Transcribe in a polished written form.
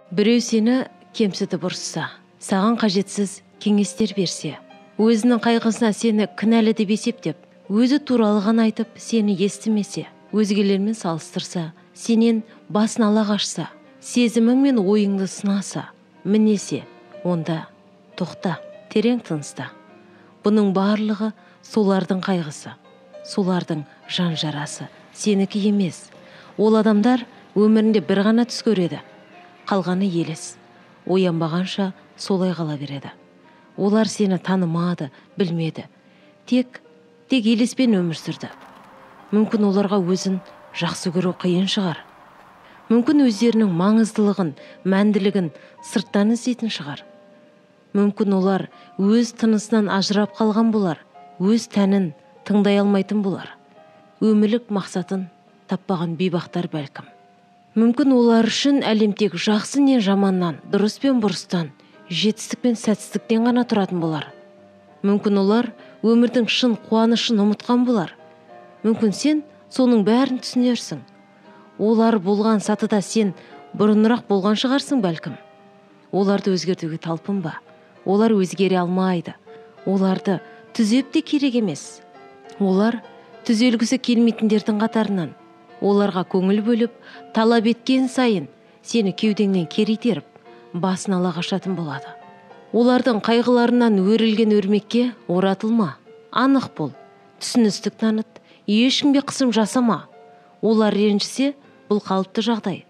Біреу сені кемсітіп ұрсса, саған қажетсіз кеңестер берсе, өзінің қайғысына сені кінәлі деп есептеп, өзі туралы ғана айтып, сені естімесе, өзгелермен салыстырса, сенен басын ала қашса, сезімің мен ойыңды сынаса, мінесе, онда тоқта, терең тыныста. Бұның барлығы солардың қайғысы, солардың жан жарасы, сенікі емес. Ол адамдар өмірінде бір ғана түс көреді, қалғаны елес. Оянбағанша солай қала береді. Олар сені танымады, білмеді. Тек елеспен өмір сүрді. Мүмкін оларға өзін жақсы көру қиын шығар. Мүмкін өздерінің маңыздылығын, мәнділігін сырттан іздейтін шығар. Мүмкін олар өз тынысынан ажырап қалған болар, өз тәнін тыңдай алмайтын болар. Өмірлік мақсатын таппаған бейбақтар бәлкім. Мүмкін олар үшін әлем тек жақсы не жаманнан, дұрыс пен бұрыстан, жетістік пен сәтсіздіктен ғана тұратын болар. Мүмкін олар өмірдің шын қуанышын ұмытқан болар. Мүмкін сен соның бәрін түсінерсің. Олар болған сатыда сен бұрынырақ болған шығарсың бәлкім. Оларды өзгертуге талпынба. Олар өзгере алмайды. Оларды түзеп те керек емес. Олар түзелгісі келмейтіндердің қатарынан. Оларға көңіл бөліп, талап еткен сайын сені кеудеңнен кері итеріп, басын ала қашатын болады. Олардың қайғыларынан өрілген өрмекке оратылма. Анық бол, түсіністік таныт, ешкімге қысым жасама. Олар ренжісе, бұл қалыпты жағдай.